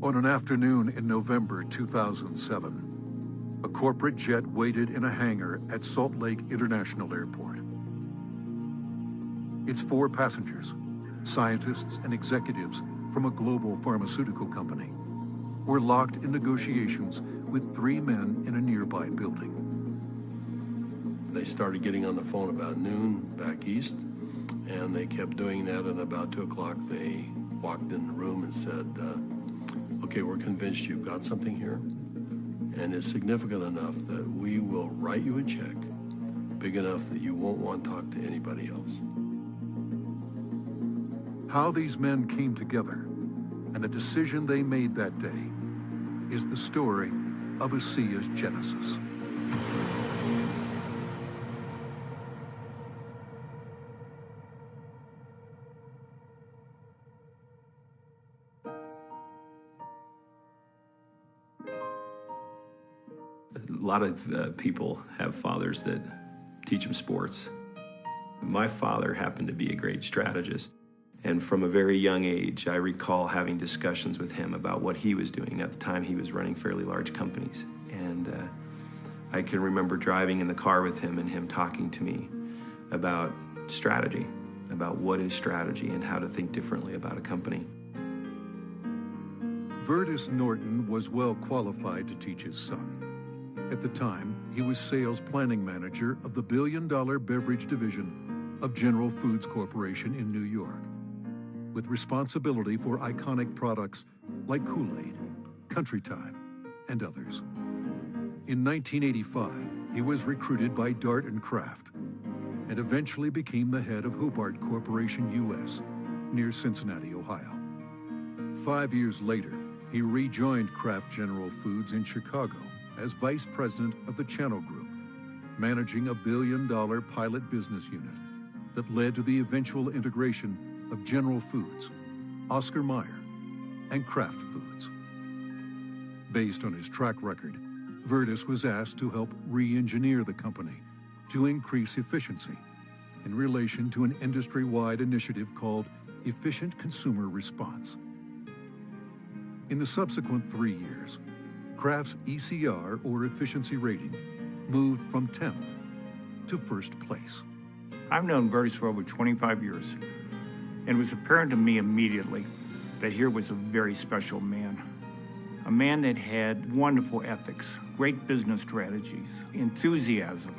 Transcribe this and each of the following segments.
On an afternoon in November 2007, a corporate jet waited in a hangar at Salt Lake International Airport. Its 4 passengers, scientists and executives from a global pharmaceutical company, were locked in negotiations with 3 men in a nearby building. They started getting on the phone about noon back east, and they kept doing that, and about 2 o'clock they walked in the room and said, okay, we're convinced you've got something here, and it's significant enough that we will write you a check big enough that you won't want to talk to anybody else. How these men came together and the decision they made that day is the story of ASEA's genesis. A lot of people have fathers that teach them sports. My father happened to be a great strategist. And from a very young age, I recall having discussions with him about what he was doing. At the time, he was running fairly large companies. And I can remember driving in the car with him and him talking to me about strategy, about what is strategy and how to think differently about a company. Vertus Norton was well qualified to teach his son. At the time, he was sales planning manager of the billion-dollar beverage division of General Foods Corporation in New York, with responsibility for iconic products like Kool-Aid, Country Time, and others. In 1985, he was recruited by Dart and Kraft and eventually became the head of Hobart Corporation US near Cincinnati, Ohio. 5 years later, he rejoined Kraft General Foods in Chicago as vice president of the Channel Group, managing a billion-dollar pilot business unit that led to the eventual integration of General Foods, Oscar Mayer, and Kraft Foods. Based on his track record, Vertus was asked to help re-engineer the company to increase efficiency in relation to an industry-wide initiative called Efficient Consumer Response. In the subsequent 3 years, Kraft's ECR, or efficiency rating, moved from 10th to first place. I've known Vertus for over 25 years, and it was apparent to me immediately that here was a very special man. A man that had wonderful ethics, great business strategies, enthusiasm.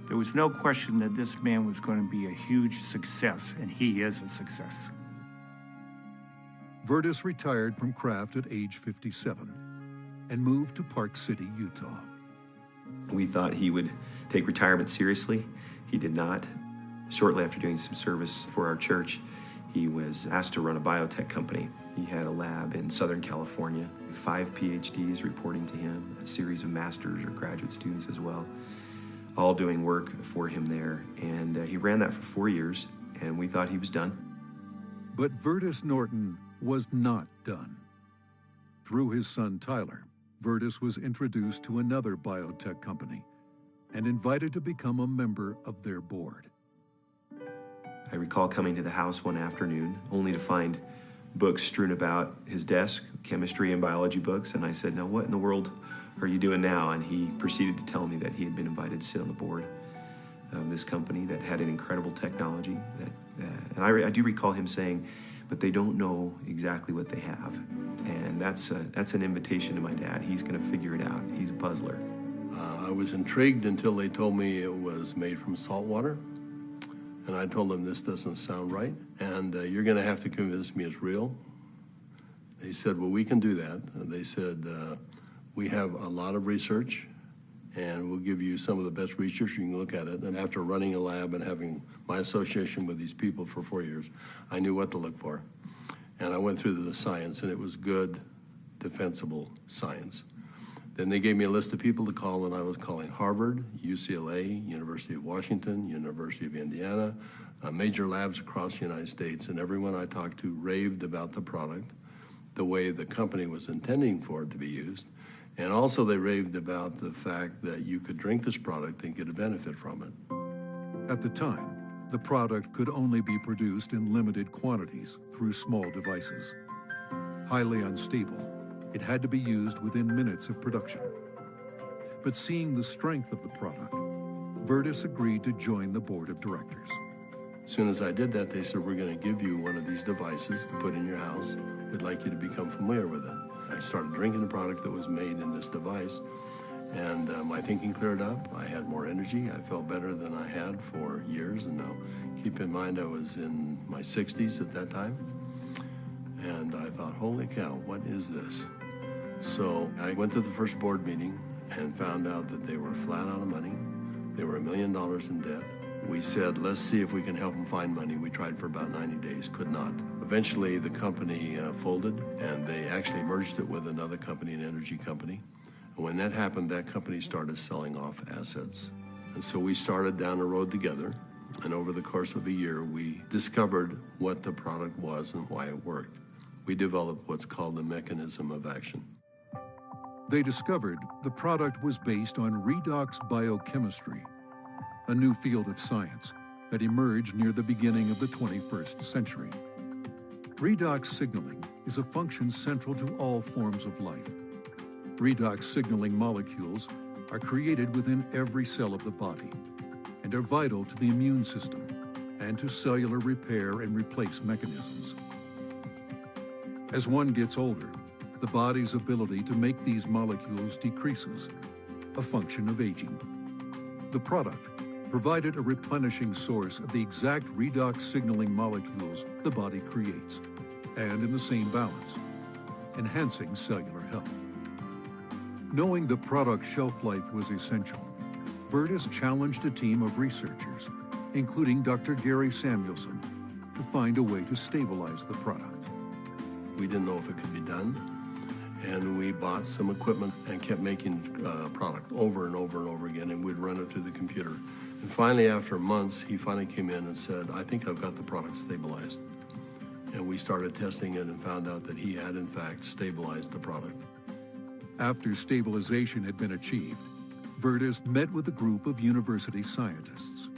There was no question that this man was going to be a huge success, and he is a success. Vertus retired from Kraft at age 57 and moved to Park City, Utah. We thought he would take retirement seriously. He did not. Shortly after doing some service for our church, he was asked to run a biotech company. He had a lab in Southern California, 5 PhDs reporting to him, a series of master's or graduate students as well, all doing work for him there. And he ran that for 4 years, and we thought he was done. But Vertus Norton was not done. Through his son Tyler, Vertus was introduced to another biotech company and invited to become a member of their board. I recall coming to the house one afternoon only to find books strewn about his desk, chemistry and biology books, and I said, "Now what in the world are you doing now?" And he proceeded to tell me that he had been invited to sit on the board of this company that had an incredible technology. And I do recall him saying, "But they don't know exactly what they have." And that's an invitation to my dad. He's going to figure it out. He's a puzzler. I was intrigued until they told me it was made from salt water. And I told them, this doesn't sound right, and you're going to have to convince me it's real. They said, well, we can do that. And they said, we have a lot of research, and we'll give you some of the best research. You can look at it. And after running a lab and having my association with these people for 4 years, I knew what to look for. And I went through the science, and it was good, defensible science. Then they gave me a list of people to call, and I was calling Harvard, UCLA, University of Washington, University of Indiana, major labs across the United States, and everyone I talked to raved about the product, the way the company was intending for it to be used, and also they raved about the fact that you could drink this product and get a benefit from it. At the time, the product could only be produced in limited quantities through small devices. Highly unstable, it had to be used within minutes of production. But seeing the strength of the product, Virtus agreed to join the board of directors. As soon as I did that, they said, we're going to give you one of these devices to put in your house. We'd like you to become familiar with it. I started drinking the product that was made in this device, and my thinking cleared up. I had more energy. I felt better than I had for years. And now, keep in mind, I was in my 60s at that time. And I thought, holy cow, what is this? So I went to the first board meeting and found out that they were flat out of money. They were $1 million in debt. We said, let's see if we can help them find money. We tried for about 90 days, could not. Eventually, the company folded, and they actually merged it with another company, an energy company. And when that happened, that company started selling off assets. And so we started down the road together, and over the course of a year, we discovered what the product was and why it worked. We developed what's called the mechanism of action. They discovered the product was based on redox biochemistry, a new field of science that emerged near the beginning of the 21st century. Redox signaling is a function central to all forms of life. Redox signaling molecules are created within every cell of the body and are vital to the immune system and to cellular repair and replace mechanisms. As one gets older, the body's ability to make these molecules decreases, a function of aging. The product provided a replenishing source of the exact redox signaling molecules the body creates, and in the same balance, enhancing cellular health. Knowing the product's shelf life was essential, Virtus challenged a team of researchers, including Dr. Gary Samuelson, to find a way to stabilize the product. We didn't know if it could be done, and we bought some equipment and kept making product over and over and over again, and we'd run it through the computer. And finally, after months, he finally came in and said, I think I've got the product stabilized. And we started testing it and found out that he had, in fact, stabilized the product. After stabilization had been achieved, Virtus met with a group of university scientists.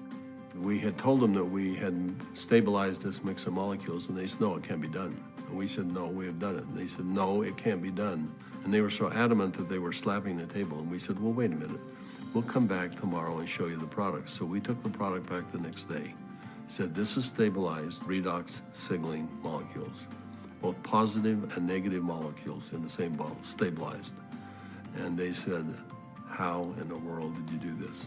We had told them that we had stabilized this mix of molecules, and they said, no, it can't be done. And we said, no, we have done it. And they said, no, it can't be done. And they were so adamant that they were slapping the table. And we said, well, wait a minute. We'll come back tomorrow and show you the product. So we took the product back the next day. Said, this is stabilized redox signaling molecules, both positive and negative molecules in the same bottle, stabilized. And they said, how in the world did you do this?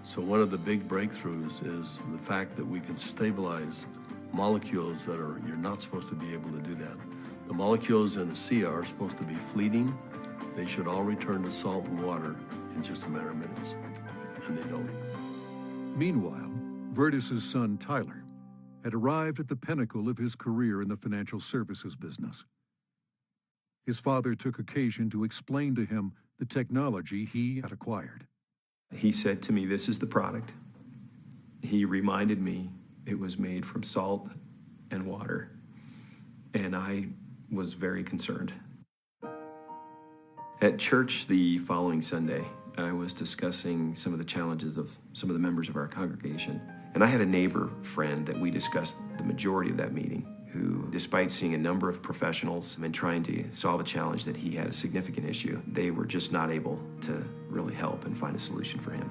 So one of the big breakthroughs is the fact that we can stabilize molecules that you're not supposed to be able to do that. The molecules in ASEA are supposed to be fleeting. They should all return to salt and water in just a matter of minutes, and they don't. Meanwhile, Virtus's son, Tyler, had arrived at the pinnacle of his career in the financial services business. His father took occasion to explain to him the technology he had acquired. He said to me, this is the product. He reminded me it was made from salt and water, and I was very concerned. At church the following Sunday, I was discussing some of the challenges of some of the members of our congregation. And I had a neighbor friend that we discussed the majority of that meeting, who, despite seeing a number of professionals and trying to solve a challenge that he had a significant issue, they were just not able to really help and find a solution for him.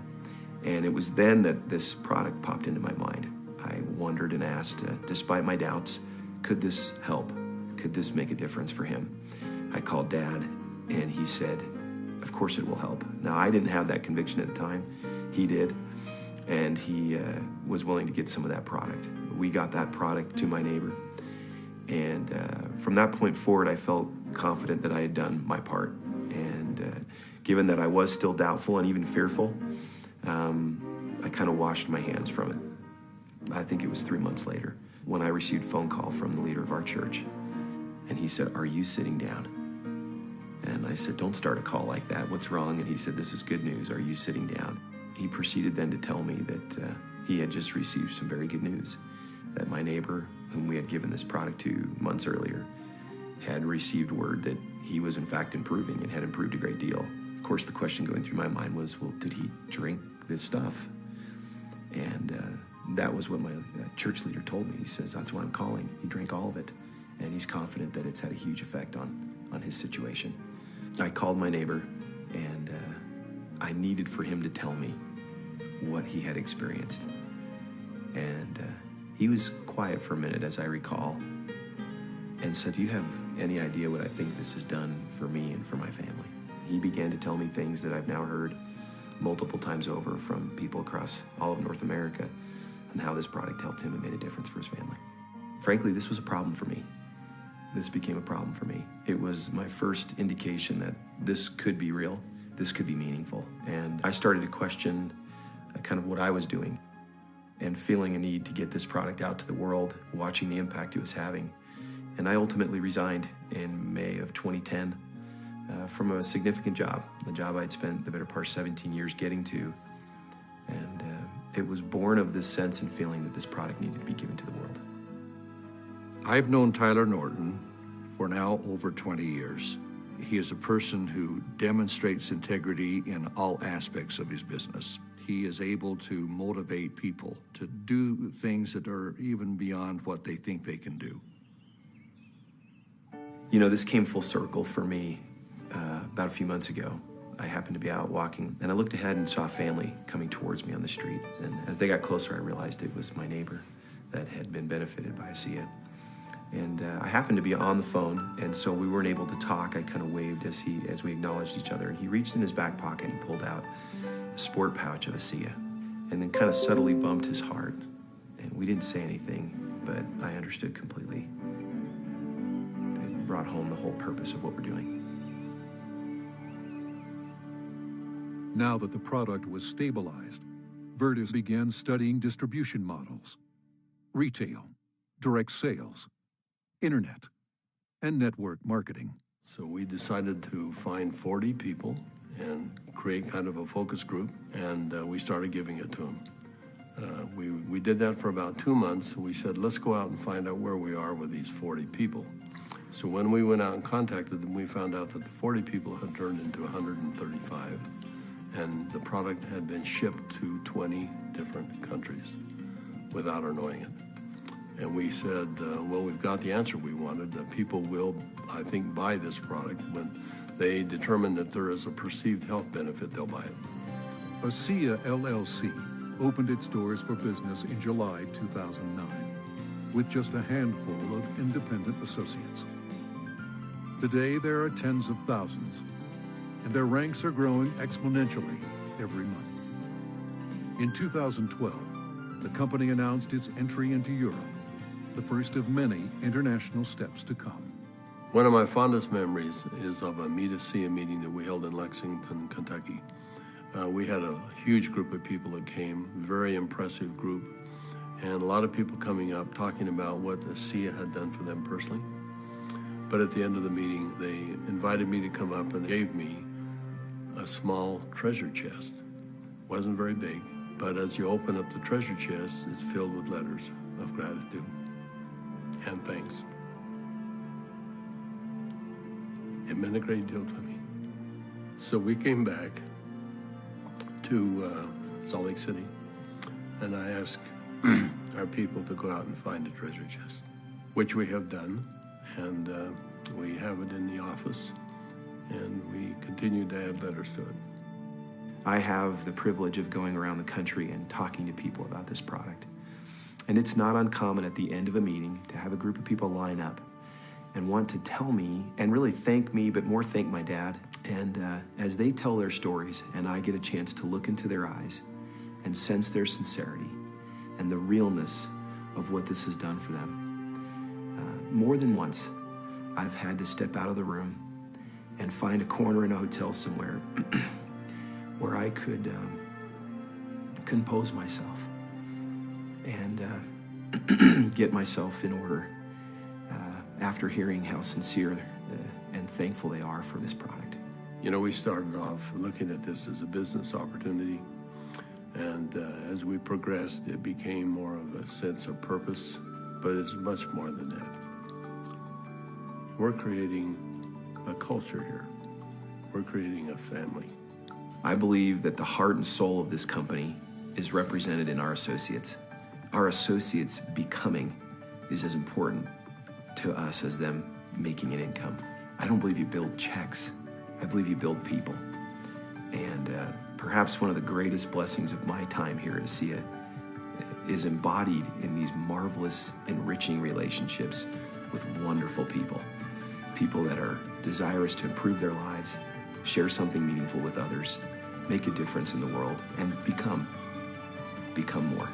And it was then that this product popped into my mind. I wondered and asked, despite my doubts, could this help? Could this make a difference for him? I called Dad, and he said, of course it will help. Now, I didn't have that conviction at the time. He did, and he was willing to get some of that product. We got that product to my neighbor, and from that point forward, I felt confident that I had done my part. And given that I was still doubtful and even fearful, I kind of washed my hands from it. I think it was 3 months later when I received a phone call from the leader of our church, and he said, are you sitting down? And I said, don't start a call like that. What's wrong? And he said, this is good news. Are you sitting down? He proceeded then to tell me that he had just received some very good news, that my neighbor, whom we had given this product to months earlier, had received word that he was in fact improving and had improved a great deal. Of course, the question going through my mind was, well, did he drink this stuff? And that was what my church leader told me. He says, that's why I'm calling. He drank all of it, and he's confident that it's had a huge effect on his situation. I called my neighbor, and I needed for him to tell me what he had experienced. And he was quiet for a minute, as I recall, and said, "Do you have any idea what I think this has done for me and for my family?" He began to tell me things that I've now heard multiple times over from people across all of North America, and how this product helped him and made a difference for his family. Frankly, this was a problem for me. This became a problem for me. It was my first indication that this could be real, this could be meaningful. And I started to question kind of what I was doing, and feeling a need to get this product out to the world, watching the impact it was having. And I ultimately resigned in May of 2010 from a significant job, the job I'd spent the better part of 17 years getting to. And it was born of this sense and feeling that this product needed to be given to the world. I've known Tyler Norton for now over 20 years. He is a person who demonstrates integrity in all aspects of his business. He is able to motivate people to do things that are even beyond what they think they can do. You know, this came full circle for me about a few months ago. I happened to be out walking, and I looked ahead and saw a family coming towards me on the street. And as they got closer, I realized it was my neighbor that had been benefited by ASEA. And I happened to be on the phone, and so we weren't able to talk. I kind of waved as we acknowledged each other, and he reached in his back pocket and pulled out a sport pouch of ASEA, and then kind of subtly bumped his heart. And we didn't say anything, but I understood completely. It brought home the whole purpose of what we're doing. Now that the product was stabilized, Virtus began studying distribution models, retail, direct sales, internet, and network marketing. So we decided to find 40 people and create kind of a focus group, and we started giving it to them. We did that for about 2 months. We said, let's go out and find out where we are with these 40 people. So when we went out and contacted them, we found out that the 40 people had turned into 135, and the product had been shipped to 20 different countries without our knowing it. And we said, well, we've got the answer we wanted. People will, I think, buy this product. When they determine that there is a perceived health benefit, they'll buy it. ASEA LLC opened its doors for business in July 2009 with just a handful of independent associates. Today, there are tens of thousands, and their ranks are growing exponentially every month. In 2012, the company announced its entry into Europe, the first of many international steps to come. One of my fondest memories is of a Meet ASEA meeting that we held in Lexington, Kentucky. We had a huge group of people that came, very impressive group, and a lot of people coming up talking about what ASEA had done for them personally. But at the end of the meeting, they invited me to come up and gave me a small treasure chest. Wasn't very big, but as you open up the treasure chest, it's filled with letters of gratitude and thanks. It meant a great deal to me. So we came back to Salt Lake City, and I asked our people to go out and find a treasure chest, which we have done, and we have it in the office, and we continue to add letters to it. I have the privilege of going around the country and talking to people about this product. And it's not uncommon at the end of a meeting to have a group of people line up and want to tell me and really thank me, but more thank my dad. And as they tell their stories and I get a chance to look into their eyes and sense their sincerity and the realness of what this has done for them, more than once, I've had to step out of the room and find a corner in a hotel somewhere where I could compose myself and get myself in order after hearing how sincere and thankful they are for this product. You know, we started off looking at this as a business opportunity, and as we progressed, it became more of a sense of purpose, but it's much more than that. We're creating a culture here. We're creating a family. I believe that the heart and soul of this company is represented in our associates. Our associates becoming is as important to us as them making an income. I don't believe you build checks. I believe you build people. And perhaps one of the greatest blessings of my time here at ASEA is embodied in these marvelous, enriching relationships with wonderful people. People that are desirous to improve their lives, share something meaningful with others, make a difference in the world, and become more.